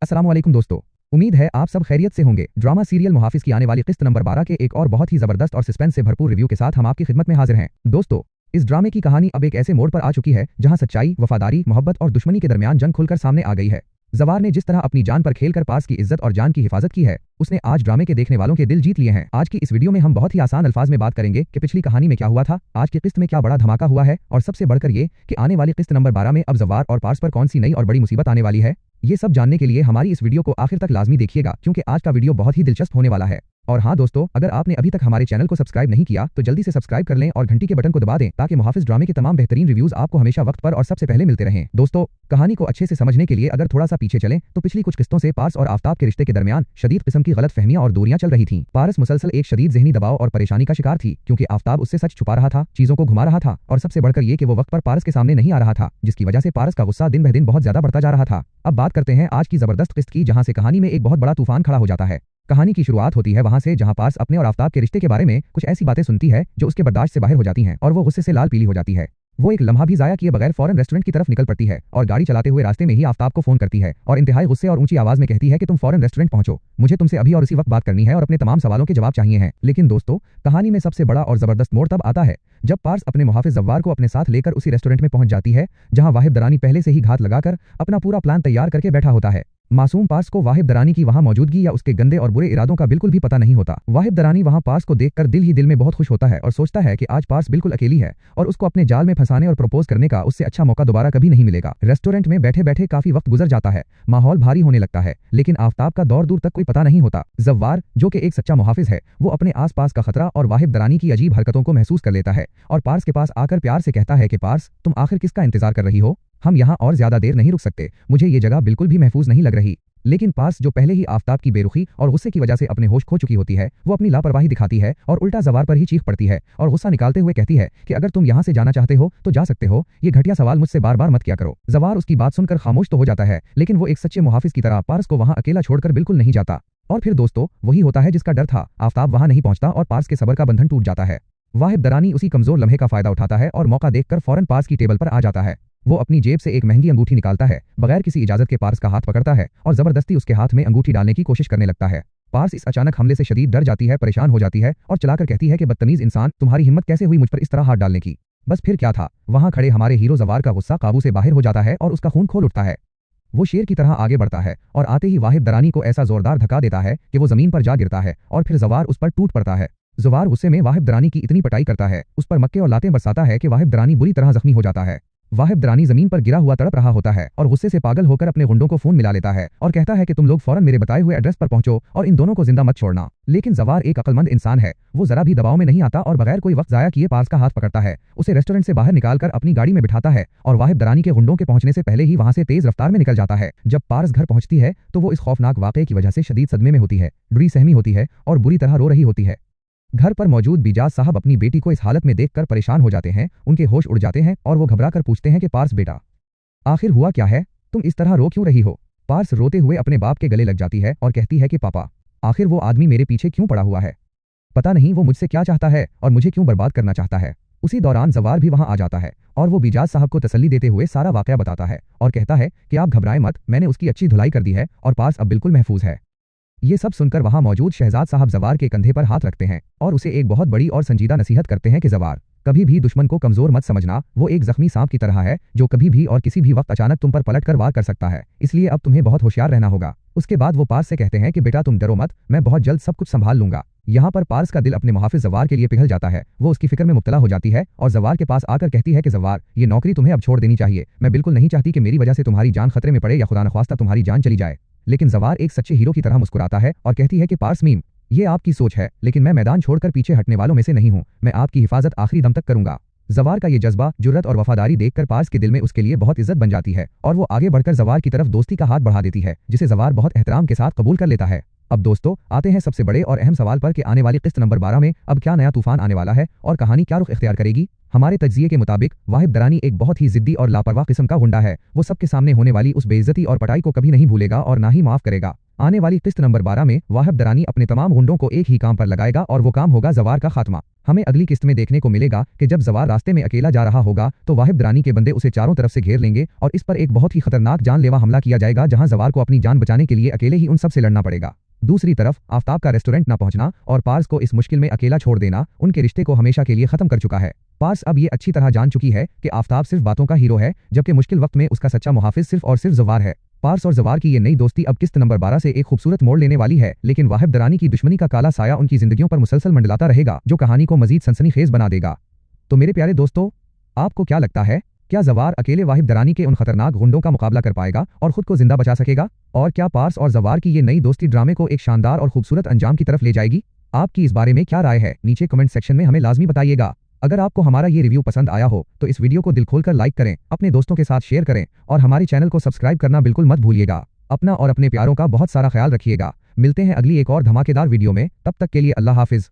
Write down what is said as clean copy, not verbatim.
अस्सलामुअलैकुम दोस्तों, उम्मीद है आप सब खैरियत से होंगे। ड्रामा सीरियल मुहाफिज की आने वाली किस्त नंबर 12 के एक और बहुत ही जबरदस्त और सस्पेंस से भरपूर रिव्यू के साथ हम आपकी खिदमत में हाजिर हैं। दोस्तों, इस ड्रामे की कहानी अब एक ऐसे मोड़ पर आ चुकी है जहां सच्चाई, वफादारी, मोहब्बत और दुश्मनी के दरमियान जंग खुलकर सामने आ गई है। जवार ने जिस तरह अपनी जान पर खेलकर पार्स की इज्जत और जान की हिफाजत की है, उसने आज ड्रामे के देखने वालों के दिल जीत लिए हैं। आज की इस वीडियो में हम बहुत ही आसान अल्फाज में बात करेंगे कि पिछली कहानी में क्या हुआ था, आज की किस्त में क्या बड़ा धमाका हुआ है और सबसे बढ़कर ये कि आने वाली किस्त नंबर 12 में अब जवार और पार्स पर कौन सी नई और बड़ी मुसीबत आने वाली है। ये सब जानने के लिए हमारी इस वीडियो को आखिर तक लाजमी देखिएगा, क्योंकि आज का वीडियो बहुत ही दिलचस्प होने वाला है। और हाँ दोस्तों, अगर आपने अभी तक हमारे चैनल को सब्सक्राइब नहीं किया तो जल्दी से सब्सक्राइब कर लें और घंटी के बटन को दबा दें ताकि मुहाफिज ड्रामे के तमाम बेहतरीन रिव्यूज आपको हमेशा वक्त पर और सबसे पहले मिलते रहें। दोस्तों, कहानी को अच्छे से समझने के लिए अगर थोड़ा सा पीछे चलें तो पिछली कुछ किस्तों से पार्स और आफ्ताब के रिश्ते के दरमियान शदीद किस्म की गलत फहमियां और दूरियां चल रही थीं। पार्स मुसलसल एक शदीद ज़हनी दबाव और परेशानी का शिकार थी, क्योंकि आफ्ताब उससे सच छुपा रहा था, चीजों को घुमा रहा था और सबसे बढ़कर ये कि वो वक्त पर पार्स के सामने नहीं आ रहा था, जिसकी वजह से पार्स का गुस्सा दिन ब दिन बहुत ज्यादा बढ़ता जा रहा था। अब बात करते हैं आज की जबरदस्त किस्त की, जहां से कहानी में एक बहुत बड़ा तूफान खड़ा हो जाता है। कहानी की शुरुआत होती है वहां से जहां पार्स अपने और आफ्ताब के रिश्ते के बारे में कुछ ऐसी बातें सुनती है जो उसके बर्दाश्त से बाहर हो जाती हैं और वो गुस्से से लाल पीली हो जाती है। वो एक लम्हा भी जाया किए बगैर फौरन रेस्टोरेंट की तरफ निकल पड़ती है और गाड़ी चलाते हुए रास्ते में ही आफ्ताब को फोन करती है और इंतहाई गुस्से और ऊंची आवाज में कहती है कि तुम फौरन रेस्टोरेंट पहुंचो, मुझे तुमसे अभी और उसी वक्त बात करनी है और अपने तमाम सवालों के जवाब चाहिए हैं। लेकिन दोस्तों, कहानी में सबसे बड़ा और जबरदस्त मोड़ तब आता है जब पार्स अपने मुहाफिज जव्वार को अपने साथ लेकर उसी रेस्टोरेंट में पहुंच जाती है जहां वाहिद दरानी पहले से ही घात लगाकर अपना पूरा प्लान तैयार करके बैठा होता है। मासूम पार्स को वाहिद दरानी की वहां मौजूदगी या उसके गंदे और बुरे इरादों का बिल्कुल भी पता नहीं होता। वाहिद दरानी वहां पार्स को देखकर दिल ही दिल में बहुत खुश होता है और सोचता है कि आज पार्स बिल्कुल अकेली है और उसको अपने जाल में फंसाने और प्रपोज करने का उससे अच्छा मौका दोबारा कभी नहीं मिलेगा। रेस्टोरेंट में बैठे बैठे काफी वक्त गुजर जाता है, माहौल भारी होने लगता है, लेकिन आफ्ताब का दौर दूर तक कोई पता नहीं होता। जव्वार, जो कि एक सच्चा मुहाफिज है, वो अपने आसपास का खतरा और वाहिद दरानी की अजीब हरकतों को महसूस कर लेता है और पार्स के पास आकर प्यार से कहता है कि पार्स, तुम आखिर किसका इंतजार कर रही हो? हम यहाँ और ज्यादा देर नहीं रुक सकते, मुझे ये जगह बिल्कुल भी महफूज नहीं लग रही। लेकिन पार्स, जो पहले ही आफ्ताब की बेरुखी और गुस्से की वजह से अपने होश खो चुकी होती है, वो अपनी लापरवाही दिखाती है और उल्टा जवार पर ही चीख पड़ती है और गुस्सा निकालते हुए कहती है कि अगर तुम यहाँ से जाना चाहते हो तो जा सकते हो, ये घटिया सवाल मुझसे बार बार मत किया करो। जवार उसकी बात सुनकर खामोश तो हो जाता है, लेकिन वो एक सच्चे मुहाफिज की तरह पार्स को वहाँ अकेला छोड़कर बिल्कुल नहीं जाता। और फिर दोस्तों, वही होता है जिसका डर था। आफ्ताब वहाँ नहीं पहुंचता और पार्स के सब्र का बंधन टूट जाता है। वाहिद दरानी उसी कमजोर लम्हे का फायदा उठाता है और मौका देखकर फौरन पार्स की टेबल पर आ जाता है। वो अपनी जेब से एक महंगी अंगूठी निकालता है, बगैर किसी इजाजत के पार्स का हाथ पकड़ता है और जबरदस्ती उसके हाथ में अंगूठी डालने की कोशिश करने लगता है। पार्स इस अचानक हमले से शदीद डर जाती है, परेशान हो जाती है और चलाकर कहती है कि बदतमीज इंसान, तुम्हारी हिम्मत कैसे हुई मुझ पर इस तरह हाथ डालने की? बस फिर क्या था, वहां खड़े हमारे हीरो जवार का गुस्सा काबू से बाहर हो जाता है और उसका खून खोल उठता है। वो शेर की तरह आगे बढ़ता है और आते ही वाहिद दरानी को ऐसा जोरदार धक्का देता है कि वो जमीन पर जा गिरता है और फिर जवार उस पर टूट पड़ता है। जवार गुस्से में वाहिद दरानी की इतनी पिटाई करता है, उस पर मक्के और लातें बरसाता है कि वाहिद दरानी बुरी तरह जख्मी हो जाता है। वाहिद दरानी जमीन पर गिरा हुआ तड़प रहा होता है और गुस्से से पागल होकर अपने गुंडों को फोन मिला लेता है और कहता है कि तुम लोग फौरन मेरे बताए हुए एड्रेस पर पहुंचो और इन दोनों को जिंदा मत छोड़ना। लेकिन जवार एक अक्लमंद इंसान है, वो जरा भी दबाव में नहीं आता और बगैर कोई वक्त जाया किए पार्स का हाथ पकड़ता है, उसे रेस्टोरेंट से बाहर निकालकर अपनी गाड़ी में बिठाता है और वाहिद दरानी के गुंडों के पहुंचने से पहले ही वहां से तेज रफ्तार में निकल जाता है। जब पार्स घर पहुंचती है तो वो इस खौफनाक वाकये की वजह से शदीद सदमे में होती है, डरी सहमी होती है और बुरी तरह रो रही होती है। घर पर मौजूद बिजाज साहब अपनी बेटी को इस हालत में देखकर परेशान हो जाते हैं, उनके होश उड़ जाते हैं और वो घबराकर पूछते हैं कि पार्स बेटा, आखिर हुआ क्या है? तुम इस तरह रो क्यों रही हो? पार्स रोते हुए अपने बाप के गले लग जाती है और कहती है कि पापा, आखिर वो आदमी मेरे पीछे क्यों पड़ा हुआ है? पता नहीं वो मुझसे क्या चाहता है और मुझे क्यों बर्बाद करना चाहता है। उसी दौरान जवार भी वहां आ जाता है और वो बिजाज साहब को तसल्ली देते हुए सारा वाकया बताता है और कहता है कि आप घबराएं मत, मैंने उसकी अच्छी धुलाई कर दी है और पार्स अब बिल्कुल महफूज है। ये सब सुनकर वहां मौजूद शहजाद साहब जवार के कंधे पर हाथ रखते हैं और उसे एक बहुत बड़ी और संजीदा नसीहत करते हैं कि जवार, कभी भी दुश्मन को कमजोर मत समझना, वो एक जख्मी सांप की तरह है जो कभी भी और किसी भी वक्त अचानक तुम पर पलट कर वार कर सकता है, इसलिए अब तुम्हें बहुत होशियार रहना होगा। उसके बाद वो पार्स से कहते हैं कि बेटा तुम डरो मत, मैं बहुत जल्द सब कुछ संभाल लूंगा। यहाँ पर पार्स का दिल अपने मुहाफिज जवार के लिए पिघल जाता है, वो उसकी फिक्र में मुब्तला हो जाती है और जवार के पास आकर कहती है कि जवार, ये नौकरी तुम्हें अब छोड़ देनी चाहिए, मैं बिल्कुल नहीं चाहती कि मेरी वजह से तुम्हारी जान खतरे में पड़े या खुदा नख्वास्ता तुम्हारी जान चली जाए। लेकिन जवार एक सच्चे हीरो की तरह मुस्कुराता है और कहती है कि पार्स मीम, ये आपकी सोच है, लेकिन मैं मैदान छोड़कर पीछे हटने वालों में से नहीं हूँ, मैं आपकी हिफाजत आखिरी दम तक करूंगा। जवार का ये जज्बा, जुर्रत और वफादारी देखकर पार्स के दिल में उसके लिए बहुत इज्जत बन जाती है और वो आगे बढ़कर जवार की तरफ दोस्ती का हाथ बढ़ा देती है, जिसे जवार बहुत एहतराम के साथ कबूल कर लेता है। अब दोस्तों, आते हैं सबसे बड़े और अहम सवाल पर कि आने वाली किस्त नंबर 12 में अब क्या नया तूफान आने वाला है और कहानी क्या रुख इख्तियार करेगी। हमारे तज्जिये के मुताबिक वाहिद दरानी एक बहुत ही जिद्दी और लापरवाह किस्म का गुंडा है। वो सबके सामने होने वाली उस बेइज्जती और पटाई को कभी नहीं भूलेगा और ना ही माफ करेगा। आने वाली किस्त नंबर 12 में वाहिब दरानी अपने तमाम गुंडों को एक ही काम पर लगाएगा और वो काम होगा जवार का खात्मा। हमें अगली किस्त में देखने को मिलेगा कि जब जवार रास्ते में अकेला जा रहा होगा तो वाहिब दरानी के बंदे उसे चारों तरफ से घेर लेंगे और इस पर एक बहुत ही खतरनाक जानलेवा हमला किया जाएगा, जहां जवार को अपनी जान बचाने के लिए अकेले ही उन सब से लड़ना पड़ेगा। दूसरी तरफ आफताब का रेस्टोरेंट न पहुंचना और पार्स को इस मुश्किल में अकेला छोड़ देना उनके रिश्ते को हमेशा के लिए खत्म कर चुका है। पार्स अब ये अच्छी तरह जान चुकी है कि आफताब सिर्फ बातों का हीरो है, जबकि मुश्किल वक्त में उसका सच्चा मुहाफिज सिर्फ और सिर्फ जवार है। पार्स और जवार की ये नई दोस्ती अब किस्त नंबर 12 से एक खूबसूरत मोड़ लेने वाली है, लेकिन वाहिब दरानी की दुश्मनी का काला साया उनकी जिंदगियों पर मुसलसल मंडलाता रहेगा, जो कहानी को मजीद सनसनीखेज बना देगा। तो मेरे प्यारे दोस्तों, आपको क्या लगता है, क्या जवार अकेले वाहिब दरानी के उन खतरनाक गुंडों का मुकाबला कर पाएगा और खुद को जिंदा बचा सकेगा? और क्या पार्स और जवार की ये नई दोस्ती ड्रामे को एक शानदार और खूबसूरत अंजाम की तरफ ले जाएगी? आपकी इस बारे में क्या राय है, नीचे कमेंट सेक्शन में हमें लाजमी बताइएगा। अगर आपको हमारा ये रिव्यू पसंद आया हो तो इस वीडियो को दिल खोलकर लाइक करें, अपने दोस्तों के साथ शेयर करें और हमारे चैनल को सब्सक्राइब करना बिल्कुल मत भूलिएगा। अपना और अपने प्यारों का बहुत सारा ख्याल रखिएगा। मिलते हैं अगली एक और धमाकेदार वीडियो में, तब तक के लिए अल्लाह हाफिज।